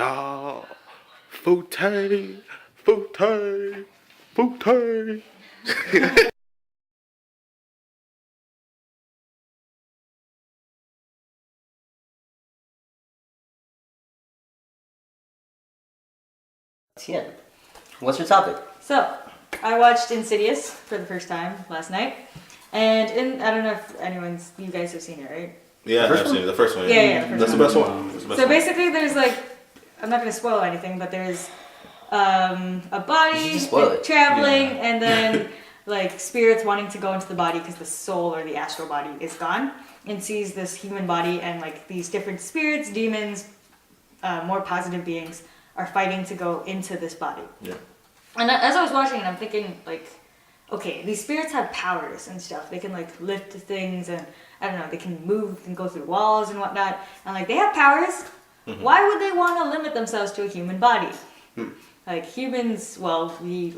y'all. Foutaises, Foutaises, Foutaises. Tien, what's your topic? So, I watched Insidious for the first time last night, and I don't know if you guys have seen it, right? Yeah, I've seen it. The first one. Yeah, That's the best one. That's the best So one. basically, there's like, I'm not gonna spoil anything, but there's a body traveling, and then like spirits wanting to go into the body because the soul or the astral body is gone, and sees this human body, and like these different spirits, demons, more positive beings are fighting to go into this body. Yeah. And as I was watching it, I'm thinking like, okay, these spirits have powers and stuff. They can like lift things, and I don't know, they can move and go through walls and whatnot. And like they have powers. Mm-hmm. Why would they want to limit themselves to a human body? Like humans, well, we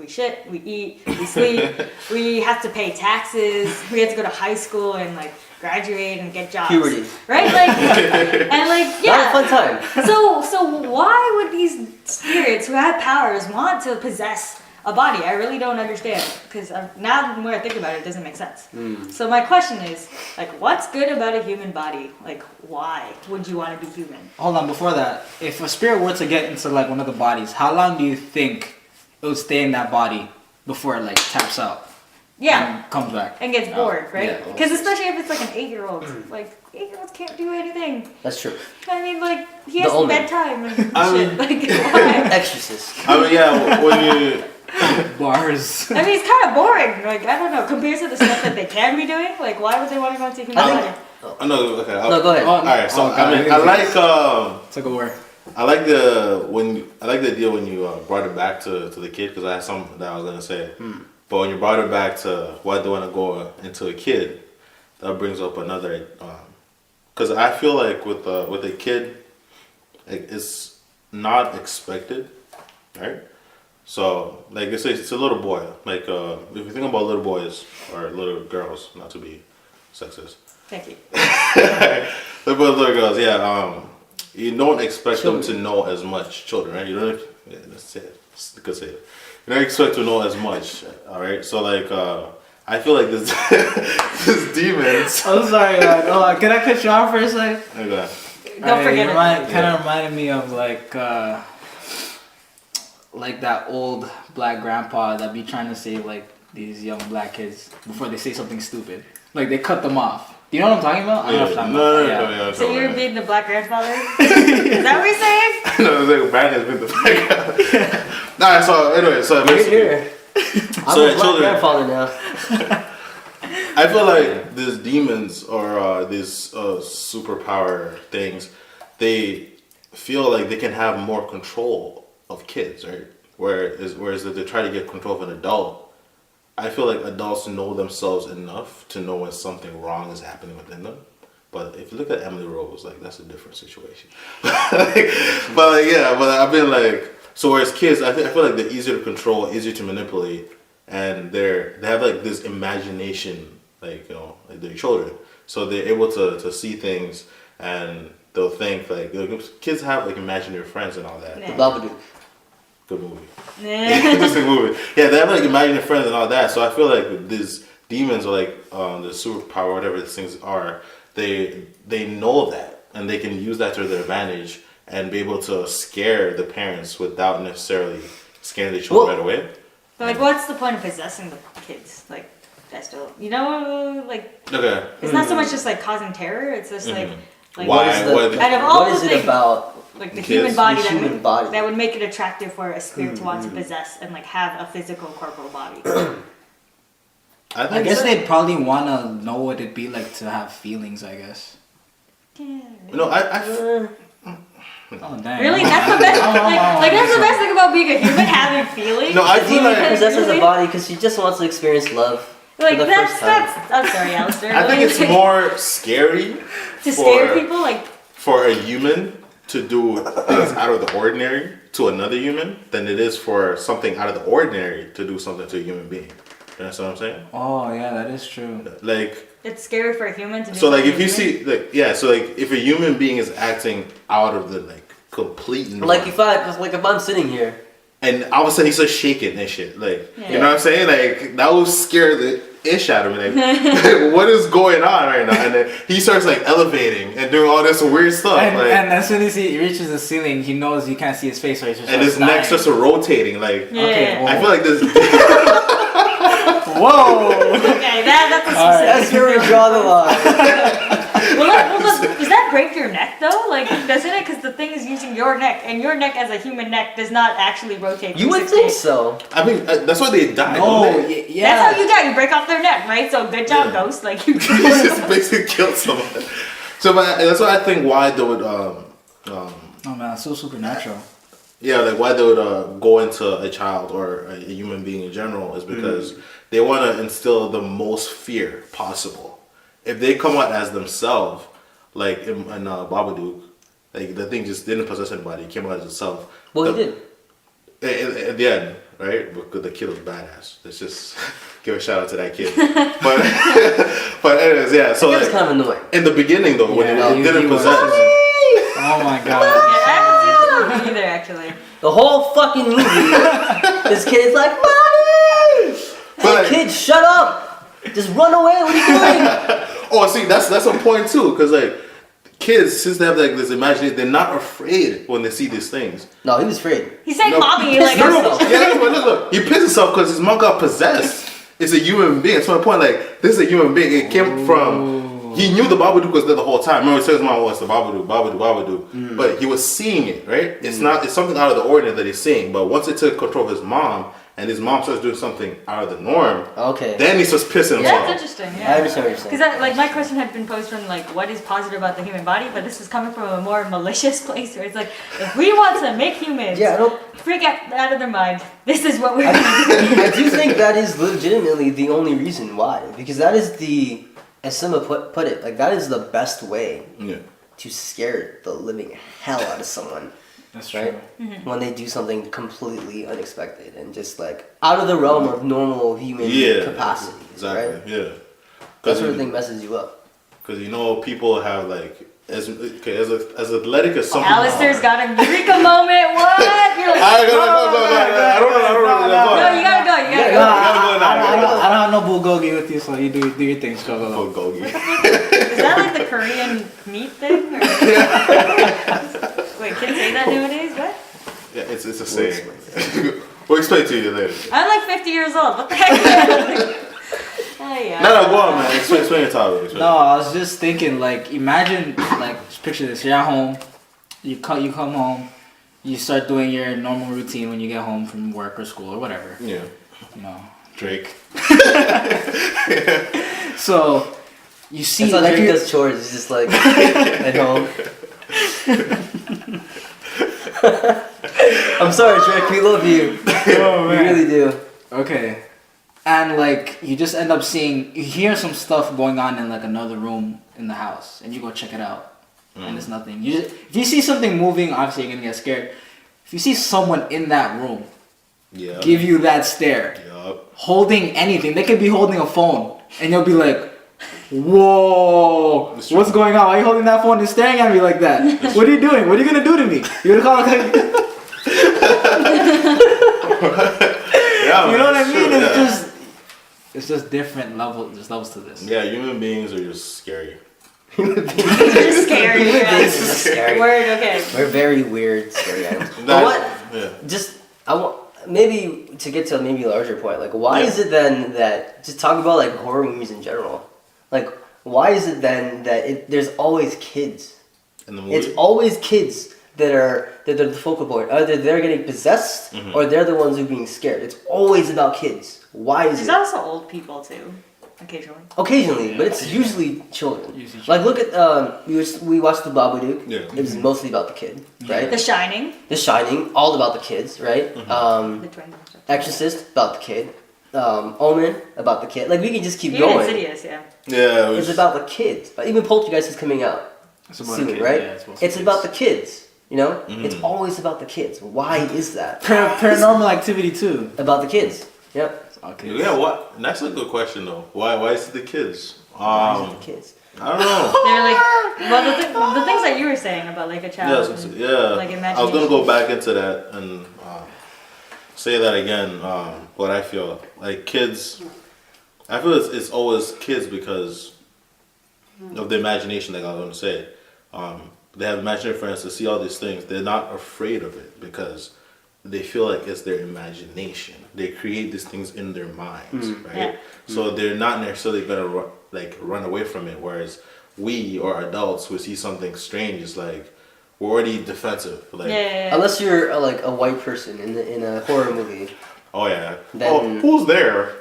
shit, we eat, we sleep, we have to pay taxes, we have to go to high school and like graduate and get jobs. Puberty. Right? Like and like yeah. Not a fun time. So why would these spirits who have powers want to possess a body? I really don't understand, because now the more I think about it, it doesn't make sense. So my question is, like, what's good about a human body? Like, why would you want to be human? Hold on, before that, if a spirit were to get into like one of the bodies, how long do you think it would stay in that body before it like taps out? Yeah. And comes back. And gets bored, right? Yeah. Because especially if it's like an 8-year-old. Like, 8-year-olds can't do anything. That's true. I mean, like, he has Omen. bedtime and shit. Like, why? Exorcist. I mean, yeah, when you... Bars. I mean, it's kind of boring. Like, I don't know. Compared to the stuff that they can be doing, like, why would they want to go into human body? I know, okay. No, go ahead. Alright, so God, I mean, I like... Took a word. I like the idea when you brought it back to the kid, because I had something that I was gonna say. But when you brought it back to why they want to go into a kid, that brings up another. Because I feel like with a kid, it's not expected, right? So like it's a little boy. Like if you think about little boys or little girls, not to be sexist. Thank you. Little girls, yeah. You don't expect them to know as much. Children, right? You don't. Yeah, that's it. You could say it. You don't expect to know as much. All right. So like, I feel like this this demons. I'm sorry, man. Oh, can I cut you off for a second? Okay. Don't forget it. Kind of reminded me of like that old black grandpa that be trying to save like these young black kids before they say something stupid. Like they cut them off. Do you know what I'm talking about? I don't know if I'm No. So you're being the black grandfather? Is that what you're saying? No, it's like Brandon's been the black guy. Nah, so anyway, so Here. I'm a black grandfather now. I feel like these demons or these superpower things, they feel like they can have more control of kids, right? Whereas if they try to get control of an adult, I feel like adults know themselves enough to know when something wrong is happening within them. But if you look at Emily Rose, like that's a different situation. but I've been like, so whereas kids, I feel like they're easier to control, easier to manipulate, and they have like this imagination, like like they're children, so they're able to see things, and they'll think like kids have like imaginary friends and all that. Yeah. The Babadook. Good movie. Interesting movie. Yeah, they have like imaginary friends and all that. So I feel like these demons, or like the superpower, whatever these things are, they know that, and they can use that to their advantage and be able to scare the parents without necessarily scaring the children right away. But like, what's the point of possessing the kids? Like, that's still, like, Okay. it's not so much just like causing terror. It's just like Why? out of all What the is it things, about like the kids? human body, body that would make it attractive for a spirit to want to possess and like have a physical corporal body. I guess they'd probably want to know what it'd be like to have feelings, I guess. Oh, dang. Really? That's the best. Like that's the best thing about being a human, having feelings. No, I feel like possesses a body because she just wants to experience love. Like for the first time. I'm sorry, Alistair. I think it's more scary to scare people, like for a human to do things out of the ordinary to another human than it is for something out of the ordinary to do something to a human being. You understand what I'm saying? Oh yeah, that is true. Like it's scary for a human to do so like if something you see like yeah, so like if a human being is acting out of the like complete norm. Like if I'm sitting here. And all of a sudden he starts shaking and shit. Like, Yeah. you know what I'm saying? Like, that would scare the ish out of me. Like, what is going on right now? And then he starts like elevating and doing all this weird stuff. And, like, and as soon as he reaches the ceiling, he knows you can't see his face, so he's just and his neck starts rotating. Like, Yeah. Okay, I feel like this. Whoa! Okay, that's a All right. That's specific. where we draw the line. Does that break your neck though? Like, doesn't it? Because the thing is using your neck, and your neck as a human neck does not actually rotate. You would think so. I mean, that's why they die. No, don't they? yeah. That's how you die. You break off their neck, right? So good job, Yeah. Ghost. Like you. He just basically killed someone. So, but that's why I think why they would, Oh man, it's so supernatural. yeah, like why they would go into a child or a human being in general is because they want to instill the most fear possible. If they come out as themselves, like in Babadook, like the thing just didn't possess anybody. It came out as itself. Well, he did. At the end, right? Because the kid was badass. Let's just give a shout out to that kid. But but anyways, yeah. So It was like, kind of annoying. in the beginning though, when Yeah, it he didn't was. possess. Oh my god. Yeah, I haven't seen the movie either, actually. The whole fucking movie, this kid's like, Mommy! But- Hey, kid, shut up! Just run away, what are you doing? Oh, see, that's a point too, because like kids, since they have like this imagination, they're not afraid when they see these things. No, he was afraid. He's saying No. mommy, like No, I'm no, so- yeah, but look, he pissed himself because his mom got possessed. It's a human being. That's my point. Like, this is a human being. It came from. He knew the Babadook was there the whole time. Remember, he said his mom was the Babadook, Babadook, Babadook. But he was seeing it, right? It's not. It's something out of the ordinary that he's seeing. But once it took control of his mom, and his mom starts doing something out of the norm, Okay. then he starts pissing Yeah, himself. that's interesting. I Yeah. understand what you're saying. Because like my question had been posed from like what is positive about the human body, but this is coming from a more malicious place where it's like if we want to make humans Yeah, I don't. freak out of their mind, this is what we're I, gonna do. I do think that is legitimately the only reason why. Because that is the, as Simba put it, like that is the best way Yeah. to scare the living hell out of someone. That's Right? true. When they do something completely unexpected and just like out of the realm of normal human Yeah. capacities. Exactly. Right? Yeah. That sort of thing messes you up. Because you know people have like as athletic as some people Alistair's are. got a eureka moment. What? You're like, I gotta go. I don't know. no, you gotta go. You gotta No, go. I don't have no bulgogi with you, so you do your thing. Go, go, Oh, go. Gogi. Is that like the Korean meat thing? Or? Wait, kids say that nowadays? What? Yeah, it's a saying. We'll explain to you later. I'm like 50 years old. What the heck? Oh, yeah. No, go on, man. Explain your topic. No, I was just thinking, like, imagine, like, just picture this. You're at home. You come home. You start doing your normal routine when you get home from work or school or whatever. Yeah. You know. Drake. So you see, It's not like like, he you- does chores, he's just like at home. I'm sorry, Drake, we love you. Oh, We man. really do. Okay. And like you just end up you hear some stuff going on in like another room in the house, and you go check it out, and it's nothing. If you see something moving, obviously you're gonna get scared. If you see someone in that room, Yeah. give you that stare, Yup. holding anything, they could be holding a phone, and you'll be like, "Whoa, That's what's true. going on? Why are you holding that phone and staring at me like that? What are you doing? What are you gonna do to me? You're gonna call like." Yeah, You know what I it's mean? true, It's just different levels. There's levels to this. Yeah, human beings are just scary. You're scary. Yeah. This is scary. Word, okay. We're very weird, scary animals. But That- what? Yeah. Just I want maybe to get to a maybe larger point. Like, why Yeah. is it then that just talk about like horror movies in general? Like, why is it then that there's always kids? In the movie. It's always kids that are the focal point. Either they're getting possessed Mhm. or they're the ones who are being scared. It's always about kids. Why is There's it? also old people too, occasionally. Occasionally, but it's usually children. Usually Like, look at we watched the Babadook. Yeah. It was mostly about the kid, right? The Shining, The Shining, all about the kids, right? the twins. and stuff. Exorcist, about the kid. Omen, about the kid. Like, we can just keep Even going. Insidious, yeah. Yeah. It It's was, about the kids. Even Poltergeist is coming out It's about soon, a kid, right? yeah, supposed to It's be about kids. the kids. You know, Mhm. it's always about the kids. Why is that? Paranormal Activity too. About the kids. Yep. Okay. yeah. What? That's a good question though. Why is it the kids? Why is it the kids? I don't know. They're like, well, the things that you were saying about like a child. Yes, and, yeah. Like I was gonna go imagination. back into that and say that again. What I feel like kids, I feel it's always kids because of the imagination. Like I was gonna say, they have imaginary friends to see all these things. They're not afraid of it because they feel like it's their imagination. They create these things in their minds, right? Yeah. So they're not necessarily gonna run away from it. Whereas we or adults who see something strange is like we're already defensive. Like, Yeah. Unless you're like a white person in a horror movie. oh yeah, Then- oh who's there?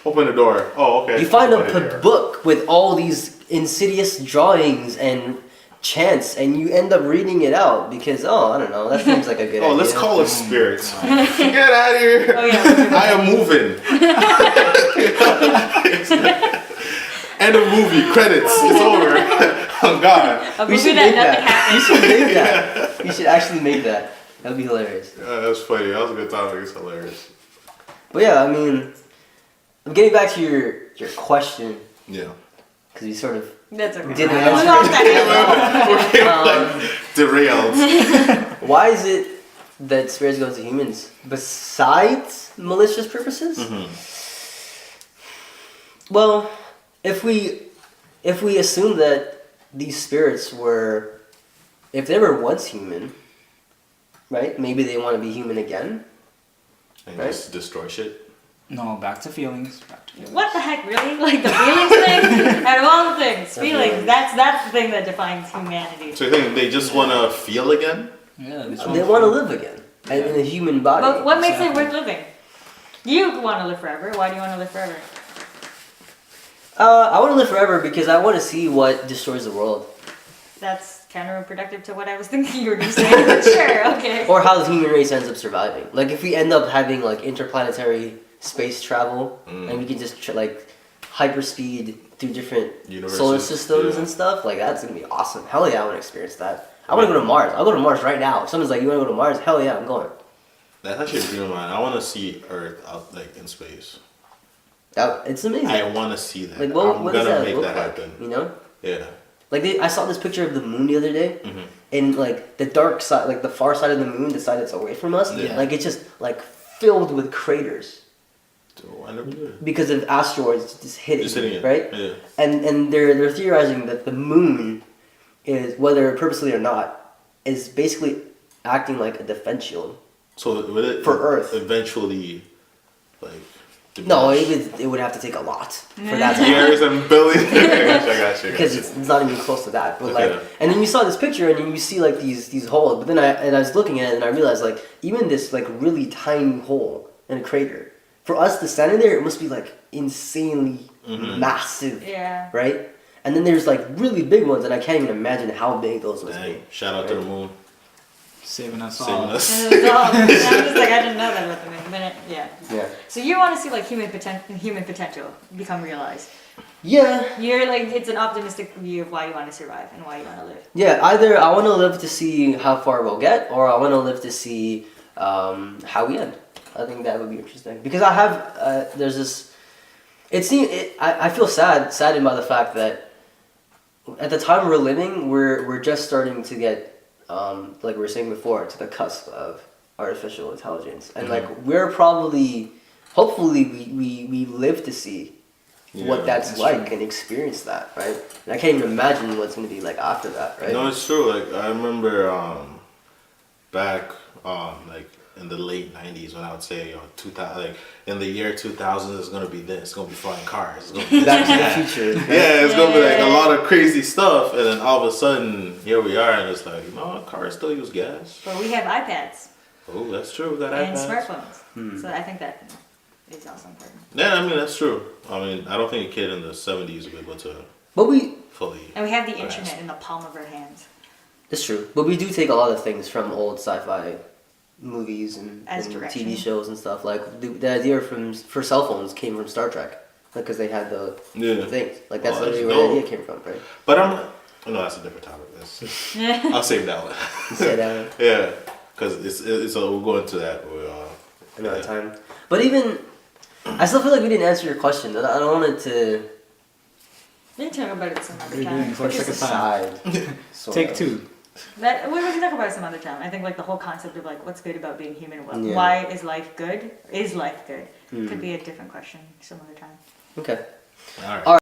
Open the door. Oh okay. You find Nobody a there. book with all these insidious drawings and chants, and you end up reading it out because I don't know, that seems like a good idea. Oh, let's call it spirits. Get out of here! Oh yeah. I am moving. End of movie. Credits. It's over. Oh God. A We movie should that make nothing that. You happens. should make that. You should actually make that. That would be hilarious. That's funny. That was a good topic. It's hilarious. But yeah, I mean, I'm getting back to your question Yeah. because we sort of That's okay. Didn't We answer. lost that. Derailed. why is it that spirits go to humans besides malicious purposes? Well, if we assume that these spirits were, if they were once human, right? Maybe they want to be human again. And Right. just destroy shit. No, back to feelings. Back to feelings. What the heck, really? Like the feelings thing? Out of all the things, feelings. That's the thing that defines humanity. So you think they just want to feel again? Yeah, They want to live again in a human body. But what makes it Exactly. worth living? You want to live forever. Why do you want to live forever? I want to live forever because I want to see what destroys the world, That's counterproductive to what I was thinking you were going to say. But sure, okay. or how the human race ends up surviving. Like if we end up having like interplanetary space travel, and we can just like hyperspeed through different Universes, solar systems yeah. and stuff, like that's gonna be awesome. Hell yeah, I want to experience that. I want to go to Mars. I'll go to Mars right now. If someone's like, "You want to go to Mars?" Hell yeah, I'm going. That's actually a dream of mine. I want to see Earth out like in space. It's amazing. I want to see that. Like what I'm what does gonna that make look that like? happen. You know? Yeah. Like I saw this picture of the moon the other day, Mm-hmm. and like the dark side, like the far side of the moon, the side that's away from us, Yeah. like it's just like filled with craters So I never knew that. because of asteroids just hitting, Just hitting it. right? Yeah. And they're theorizing that the moon is, whether purposely or not, is basically acting like a defense shield. So would it For Earth. eventually, like No, diminish? it would have to take a lot for that to happen. years and billions. I got you. Because it's not even close to that. But Okay. like, and then you saw this picture, and then you see like these holes. But then I was looking at it, and I realized like even this like really tiny hole in a crater, for us to stand in there, it must be like insanely massive, Yeah. right? And then there's like really big ones, and I can't even imagine how big those must Dang, be. shout out to the moon, Saving us all. saving us. And it was all, I'm just like, I didn't know that about the moon. But yeah. Yeah. So you want to see like human potential become realized. Yeah. You're like, it's an optimistic view of why you want to survive and why you want to live. Yeah. Either I want to live to see how far we'll get, or I want to live to see how we end. I think that would be interesting because I have there's this. I feel saddened by the fact that at the time we're living, we're just starting to get like we were saying before, to the cusp of artificial intelligence, and like we're probably, hopefully, we live to see what Yeah, that's that's like and experience that, right? And I can't even imagine what's gonna be like after that, right? No, it's true. Like I remember back like in the late '90s when I would say 2000, like in the year 2000 it's gonna be this, it's gonna be flying cars, it's gonna be Back to that. the future. Yeah, it's gonna be like a Yeah. lot of crazy stuff, and then all of a sudden here we are, and it's like cars still use gas. But we have iPads Oh, that's true. We got and iPads. smartphones. So I think that is also important. Yeah, I mean that's true. I mean I don't think a kid in the '70s would be able to But we, fully. And we have the grasp. internet in the palm of our hands. it's true. But we do take a lot of things from old sci-fi movies and As TV direction. shows and stuff. Like the idea for cell phones came from Star Trek, because they had the Yeah. things. Like that's Oh, that's literally where the dope. idea came from, right? But no, that's a different topic. I'll save that one. Say that Yeah, because it's we'll go into that. another yeah. We can talk about it some other What are you time. doing? For the Just second time. aside. sort Take of. 2. We can talk about it some other time. I think like the whole concept of like what's good about being human. Yeah. Why is life good? Is life good? Hmm. Could be a different question some other time. Okay. All right. All right.